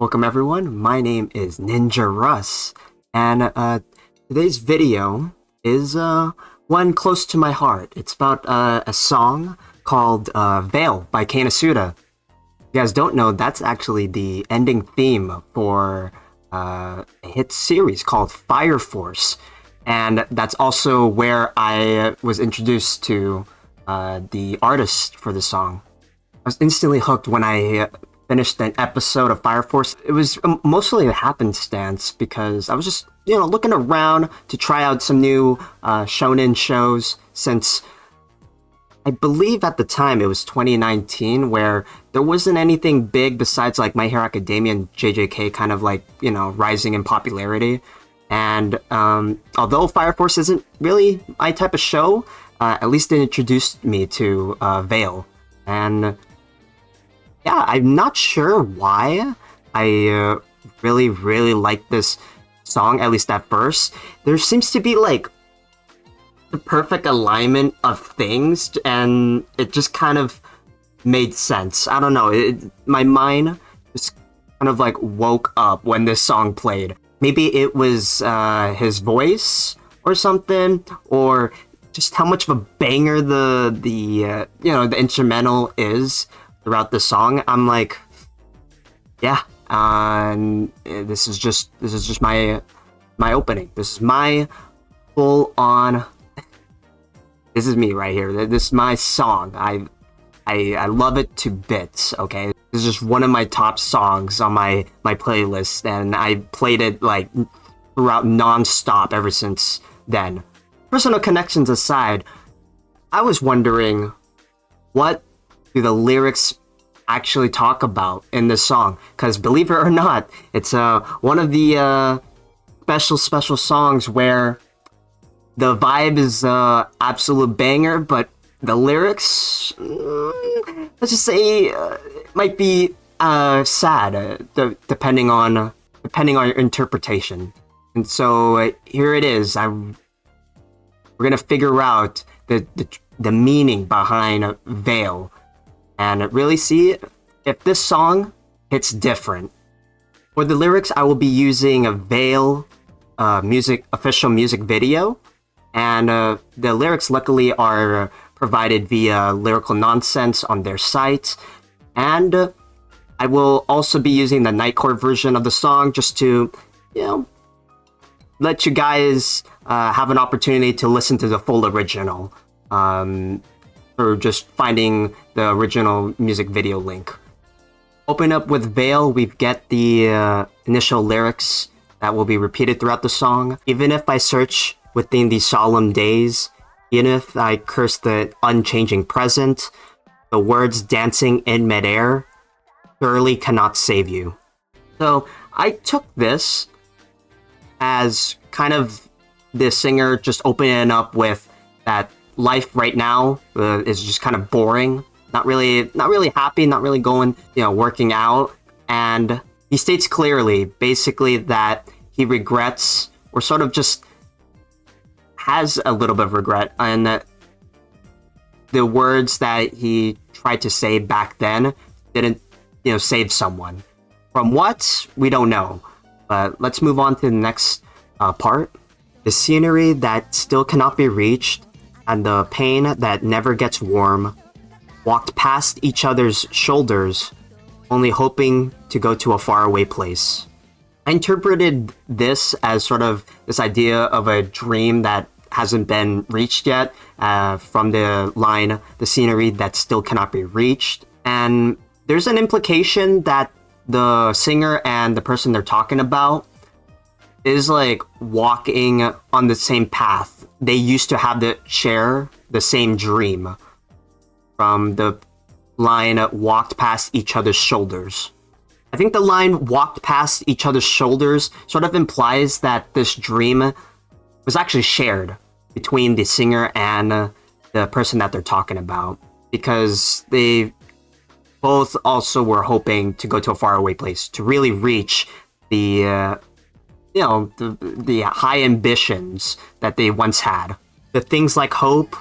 Welcome everyone, my name is Ninja Russ, and today's video is one close to my heart. It's about a song called Veil by Keina Suda. If you guys don't know, that's actually the ending theme for a hit series called Fire Force, and that's also where I was introduced to the artist for the song. I was instantly hooked when I finished an episode of Fire Force. It was mostly a happenstance because I was just, looking around to try out some new shonen shows, since I believe at the time it was 2019 where there wasn't anything big besides like My Hero Academia and JJK kind of like, rising in popularity. And although Fire Force isn't really my type of show, at least it introduced me to Veil. And yeah, I'm not sure why I really like this song, at least at first. There seems to be like the perfect alignment of things, and it just kind of made sense. I don't know, my mind just kind of like woke up when this song played. Maybe it was his voice or something, or just how much of a banger the instrumental is throughout the song. I'm like, yeah, this is just my opening. This is my full on. This is me right here. This is my song. I love it to bits. Okay, this is just one of my top songs on my playlist, and I played it like throughout non-stop ever since then. Personal connections aside, I was wondering, what do the lyrics actually talk about in this song? Because believe it or not, it's one of the special songs where the vibe is absolute banger, but the lyrics, let's just say, might be sad, depending on your interpretation. And so here it is. We're gonna figure out the meaning behind Veil, and really see if this song hits different. For the lyrics, I will be using a Veil official music video, and the lyrics luckily are provided via Lyrical Nonsense on their site, and I will also be using the Nightcore version of the song just to, let you guys have an opportunity to listen to the full original, or just finding the original music video link. Open up with Veil, we get the initial lyrics that will be repeated throughout the song. Even if I search within these solemn days, even if I curse the unchanging present, the words dancing in midair surely cannot save you. So I took this as kind of the singer just opening up with that life right now is just kind of boring, not really happy, not really going, working out. And he states clearly, basically, that he regrets, or sort of just has a little bit of regret, and that the words that he tried to say back then didn't, save someone. From what? We don't know. But let's move on to the next part. The scenery that still cannot be reached, and the pain that never gets warm, walked past each other's shoulders, only hoping to go to a faraway place. I interpreted this as sort of this idea of a dream that hasn't been reached yet, from the line, the scenery that still cannot be reached. And there's an implication that the singer and the person they're talking about is like walking on the same path. They used to have share the same dream, from the line walked past each other's shoulders. I think the line walked past each other's shoulders sort of implies that this dream was actually shared between the singer and the person that they're talking about, because they both also were hoping to go to a faraway place, to really reach the high ambitions that they once had. The things like hope,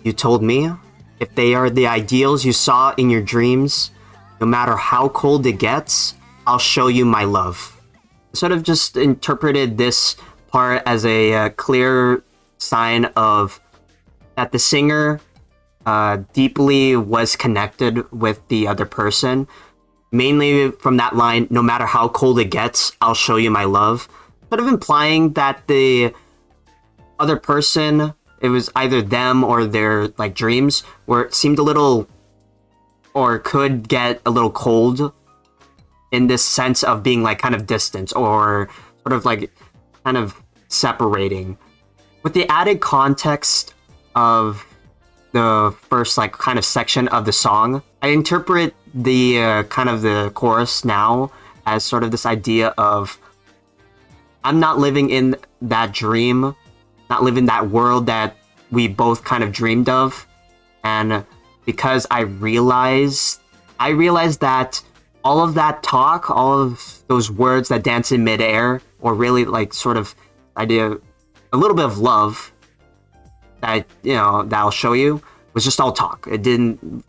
you told me, if they are the ideals you saw in your dreams, no matter how cold it gets, I'll show you my love. Sort of just interpreted this part as a clear sign of that the singer deeply was connected with the other person. Mainly from that line, no matter how cold it gets, I'll show you my love. Sort of implying that the other person, it was either them or their like dreams, where it seemed a little, or could get a little cold in this sense of being like kind of distant or sort of like kind of separating. With the added context of the first like kind of section of the song, I interpret the kind of the chorus now as sort of this idea of I'm not living in that dream, not living that world that we both kind of dreamed of. And because I realized that all of that talk, all of those words that dance in midair, or really like sort of idea, a little bit of love that, you know, that I'll show you, was just all talk. It didn't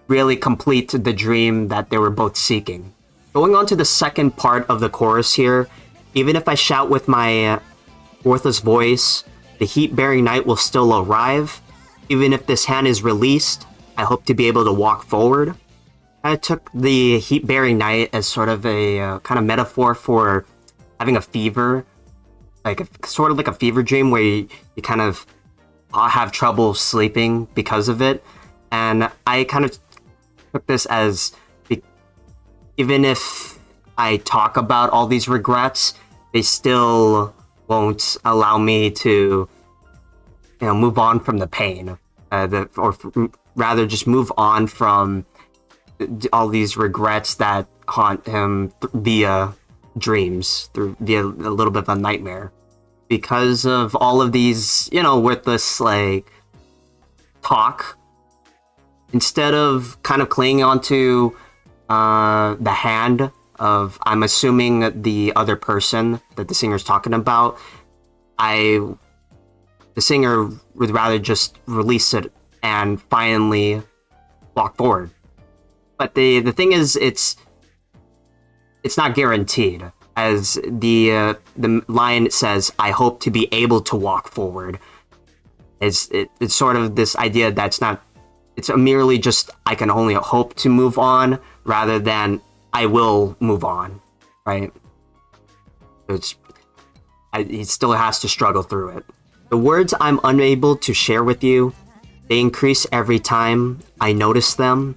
really complete the dream that they were both seeking. Going on to the second part of the chorus here, even if I shout with my worthless voice, the heat-bearing night will still arrive. Even if this hand is released, I hope to be able to walk forward. I took the heat-bearing night as sort of a kind of metaphor for having a fever, sort of like a fever dream where you kind of have trouble sleeping because of it. And I kind of took this as, even if I talk about all these regrets, they still won't allow me to, you know, move on from the pain, rather just move on from all these regrets that haunt him via dreams, via a little bit of a nightmare. Because of all of these, you know, worthless like talk, instead of kind of clinging onto the hand of, I'm assuming, the other person that the singer's talking about, the singer would rather just release it and finally walk forward. But the thing is, it's not guaranteed. As the line says, I hope to be able to walk forward. It's sort of this idea that's not, it's merely just I can only hope to move on, rather than I will move on, right? He still has to struggle through it. The words I'm unable to share with you, they increase every time I notice them.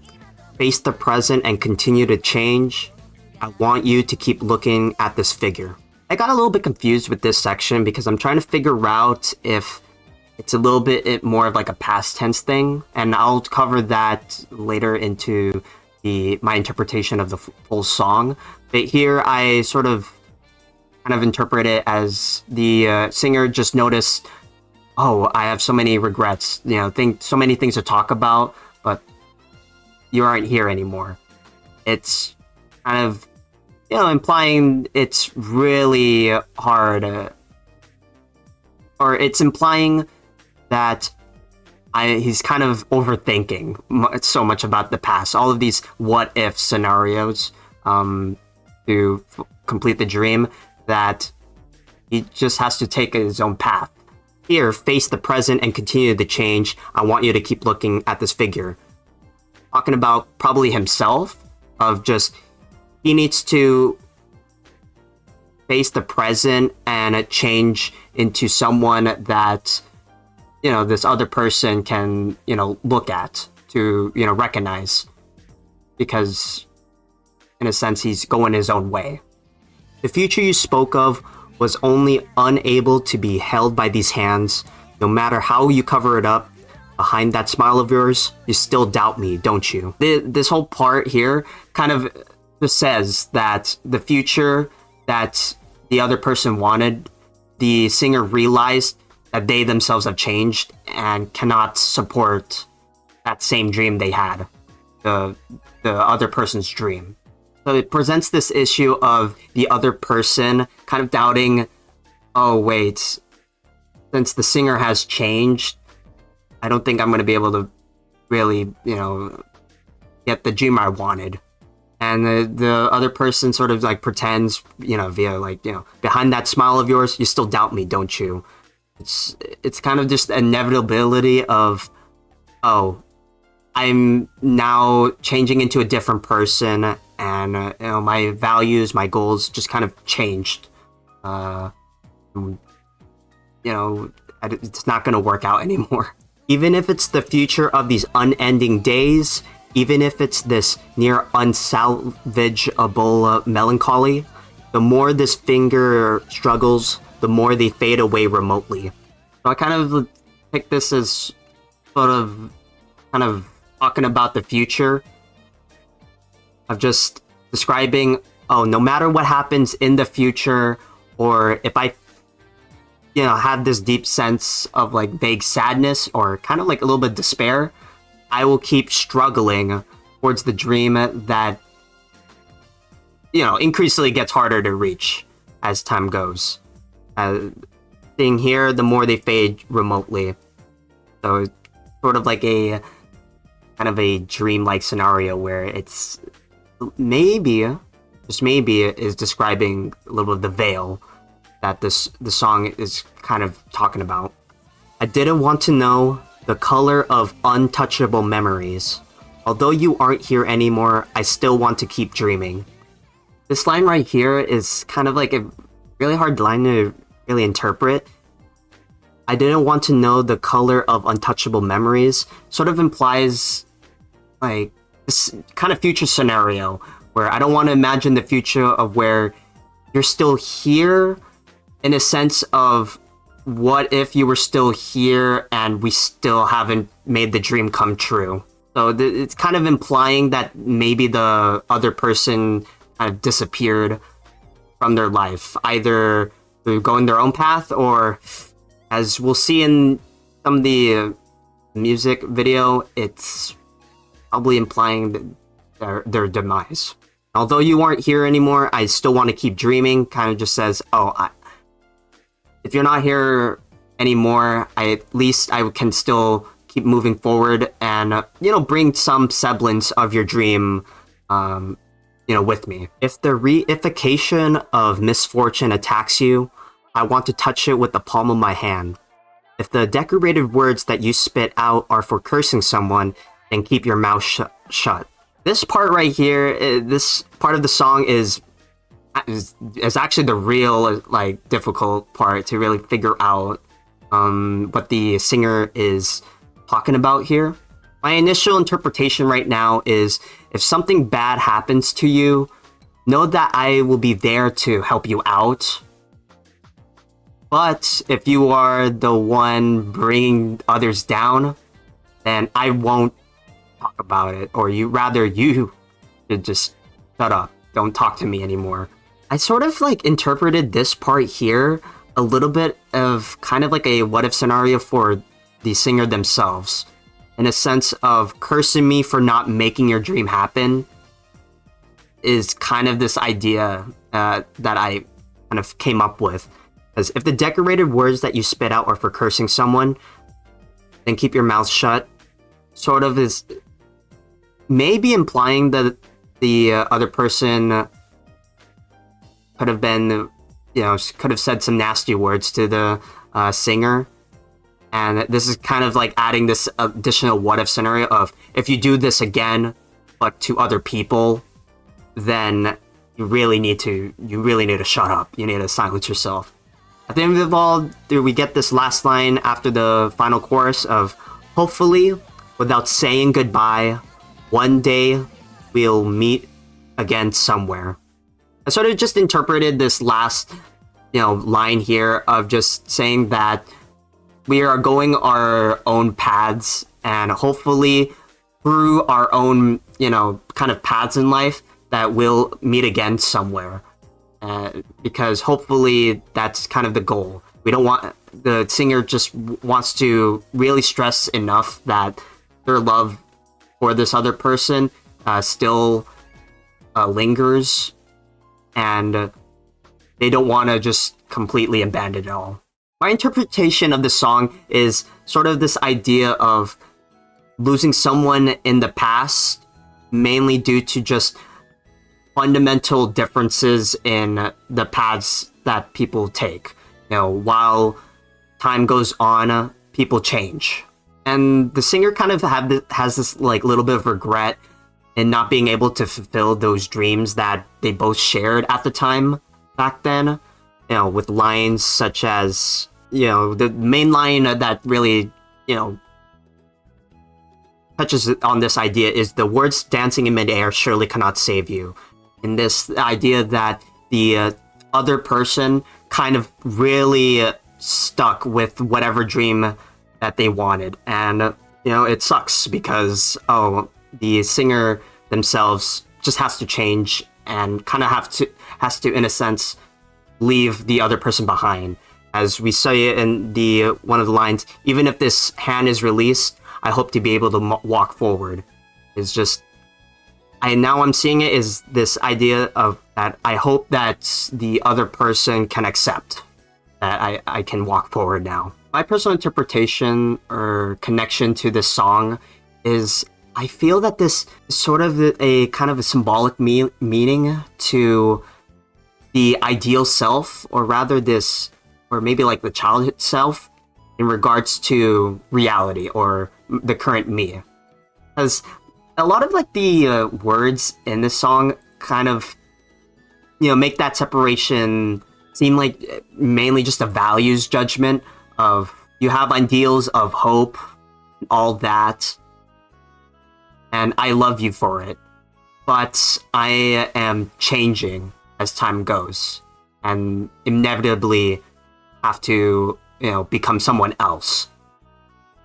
Face the present and continue to change. I want you to keep looking at this figure. I got a little bit confused with this section because I'm trying to figure out if it's a little bit more of like a past tense thing, and I'll cover that later into my interpretation of the full song. But here I sort of kind of interpret it as the singer just noticed, oh, I have so many regrets, you know, so many things to talk about, but you aren't here anymore. It's kind of, you know, implying it's really hard, or it's implying that he's kind of overthinking so much about the past, all of these what-if scenarios to complete the dream, that he just has to take his own path. Here, face the present and continue the change. I want you to keep looking at this figure. Talking about probably himself, of just, he needs to face the present and change into someone that, you know, this other person can, you know, look at, to, you know, recognize, because in a sense he's going his own way. The future you spoke of was only unable to be held by these hands. No matter how you cover it up, behind that smile of yours, you still doubt me, don't you? This whole part here kind of just says that the future that the other person wanted, the singer realized that they themselves have changed and cannot support that same dream they had, the other person's dream. So it presents this issue of the other person kind of doubting, oh wait, since the singer has changed, I don't think I'm going to be able to really, you know, get the dream I wanted. and the other person sort of like pretends, via like, behind that smile of yours, you still doubt me, don't you? It's kind of just inevitability of, oh, I'm now changing into a different person, and my values, my goals just kind of changed. It's not gonna work out anymore. Even if it's the future of these unending days, even if it's this near unsalvageable melancholy, the more this finger struggles, the more they fade away remotely. So I kind of pick this as sort of kind of talking about the future, of just describing, oh, no matter what happens in the future, or if I have this deep sense of like vague sadness or kind of like a little bit of despair, I will keep struggling towards the dream that increasingly gets harder to reach as time goes. Seeing here, the more they fade remotely. So it's sort of like a kind of a dream-like scenario where it's maybe, just maybe, is describing a little of the veil that the song is kind of talking about. I didn't want to know the color of untouchable memories. Although you aren't here anymore, I still want to keep dreaming. This line right here is kind of like a really hard line to really interpret. I didn't want to know the color of untouchable memories sort of implies like this kind of future scenario where I don't want to imagine the future of where you're still here, in a sense of what if you were still here and we still haven't made the dream come true. So it's kind of implying that maybe the other person kind of disappeared from their life, either through going their own path, or as we'll see in some of the music video, it's probably implying their demise. Although you aren't here anymore, I still want to keep dreaming. Kind of just says, oh, if you're not here anymore, at least I can still keep moving forward and, bring some semblance of your dream, with me. If the reification of misfortune attacks you, I want to touch it with the palm of my hand. If the decorated words that you spit out are for cursing someone, then keep your mouth shut. This part right here, this part of the song is actually the real difficult part to really figure out what the singer is talking about here. My initial interpretation right now is, if something bad happens to you, know that I will be there to help you out. But if you are the one bringing others down, then I won't talk about it, or you should just shut up. Don't talk to me anymore. I sort of interpreted this part here a little bit of kind of like a what if scenario for the singer themselves, in a sense of cursing me for not making your dream happen is kind of this idea that I kind of came up with. As if the decorated words that you spit out are for cursing someone, then keep your mouth shut, sort of is maybe implying that the other person could have been, could have said some nasty words to the singer. And this is kind of like adding this additional what if scenario of, if you do this again, but to other people, then you really need to shut up. You need to silence yourself. At the end of all, we get this last line after the final chorus of, hopefully, without saying goodbye, one day we'll meet again somewhere. I sort of just interpreted this last, line here of just saying that we are going our own paths, and hopefully through our own, kind of paths in life, that we'll meet again somewhere. Because hopefully that's kind of the goal. We don't want, the singer just wants to really stress enough that their love for this other person still lingers, and they don't want to just completely abandon it all. My interpretation of the song is sort of this idea of losing someone in the past, mainly due to just fundamental differences in the paths that people take. While time goes on, people change. And the singer kind of has this like little bit of regret in not being able to fulfill those dreams that they both shared at the time back then. With lines such as, the main line that really, touches on this idea is the words dancing in midair surely cannot save you. And this idea that the other person kind of really stuck with whatever dream that they wanted. And, it sucks because, the singer themselves just has to change and kind of has to, in a sense, leave the other person behind. As we say in one of the lines, even if this hand is released, I hope to be able to walk forward. It's just, now I'm seeing it is this idea of that I hope that the other person can accept that I can walk forward now. My personal interpretation or connection to this song is I feel that this is sort of a kind of a symbolic meaning to the ideal self, or rather this, or maybe like the childhood self in regards to reality or the current me. Because a lot of like the words in this song kind of, make that separation seem like mainly just a values judgment of you have ideals of hope, all that, and I love you for it, but I am changing as time goes and inevitably have to, become someone else.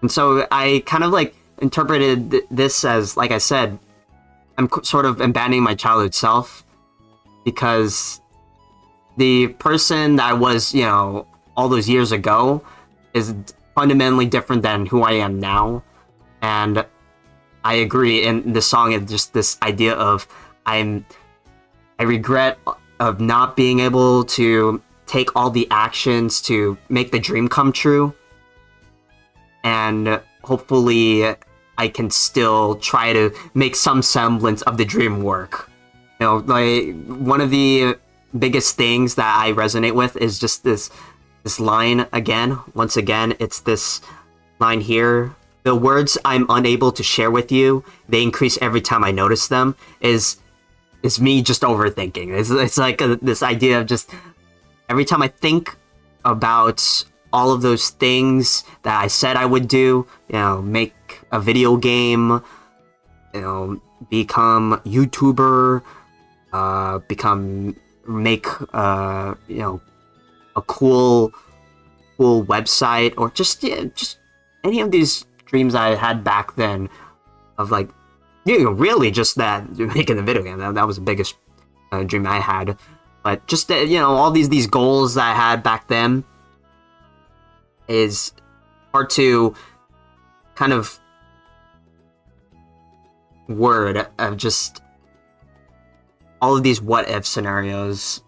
And so I kind of like interpreted this as, like I said, I'm sort of abandoning my childhood self because the person that I was, all those years ago is fundamentally different than who I am now. And I agree in the song, it's just this idea of I regret of not being able to take all the actions to make the dream come true. And hopefully I can still try to make some semblance of the dream work. Like one of the biggest things that I resonate with is just this line again. Once again, it's this line here. The words I'm unable to share with you, they increase every time I notice them, is me just overthinking. It's like this idea of just every time I think about all of those things that I said I would do, make a video game, become YouTuber, make a cool website, or just any of these dreams I had back then of like, really just that, making a video game. That was the biggest dream I had. But just, all these goals that I had back then is hard to kind of word of just all of these what if scenarios,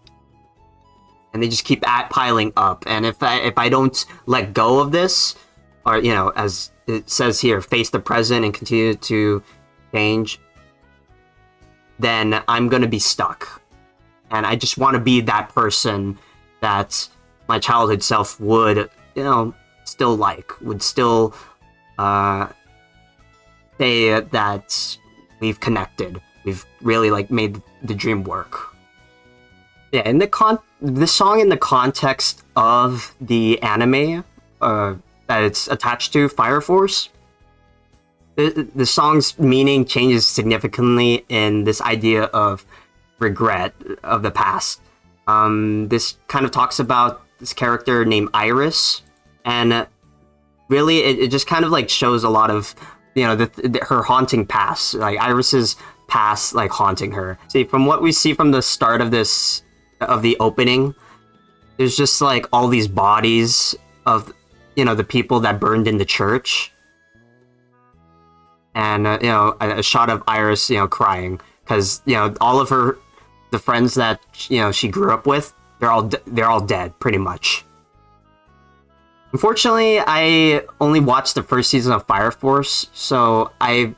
and they just keep piling up. And if I don't let go of this, or as it says here, face the present and continue to change, then I'm gonna be stuck. And I just want to be that person that my childhood self would, still would still say that we've connected. We've really like made the dream work. Yeah, in the song in the context of the anime that it's attached to, Fire Force, the song's meaning changes significantly in this idea of regret of the past. This kind of talks about this character named Iris, and really it just kind of like shows a lot of her haunting past, like Iris's past, like haunting her. See, from what we see from the start of the opening, there's just like all these bodies of the people that burned in the church, and a shot of Iris crying because all of the friends that she grew up with, they're all dead pretty much. Unfortunately, I only watched the first season of Fire Force, so I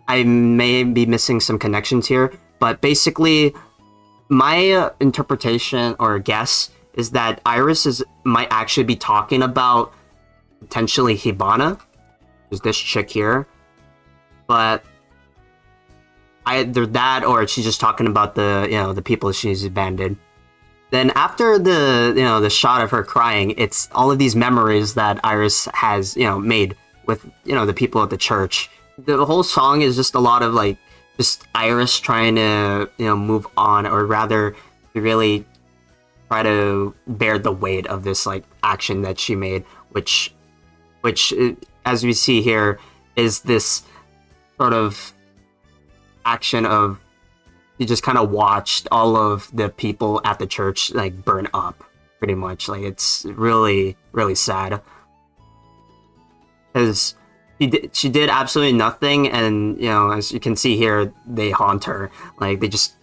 I may be missing some connections here, but basically, my interpretation or guess is that Iris might actually be talking about potentially Hibana, who's this chick here, but either that or she's just talking about the people she's abandoned. Then after the shot of her crying, it's all of these memories that Iris has made with the people at the church. The whole song is just a lot of like just Iris trying to move on, or rather really try to bear the weight of this like action that she made, which as we see here is this sort of action of you just kind of watched all of the people at the church like burn up, pretty much. Like it's really sad because she did absolutely nothing, and as you can see here, they haunt her. Like they just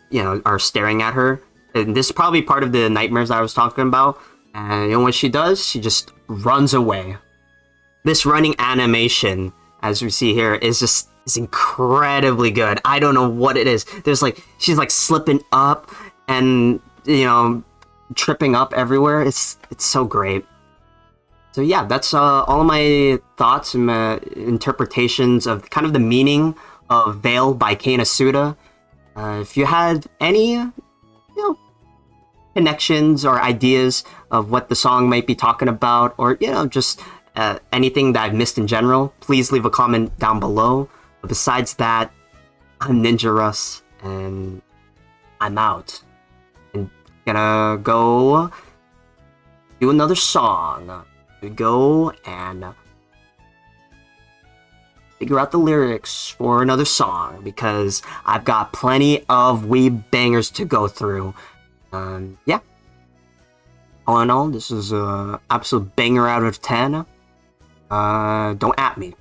are staring at her, and this is probably part of the nightmares I was talking about. And what she does, she just runs away. This running animation, as we see here, is incredibly good. I don't know what it is. There's like she's like slipping up and tripping up everywhere. It's so great. So yeah, that's all of my thoughts and my interpretations of kind of the meaning of Veil by Keina Suda. If you had any connections or ideas of what the song might be talking about, or just anything that I've missed in general, please leave a comment down below. But besides that, I'm Ninja Russ, and I'm out. And gonna go do another song. We go and figure out the lyrics for another song, because I've got plenty of wee bangers to go through. Yeah. All in all, this is an absolute banger out of 10. Don't at me.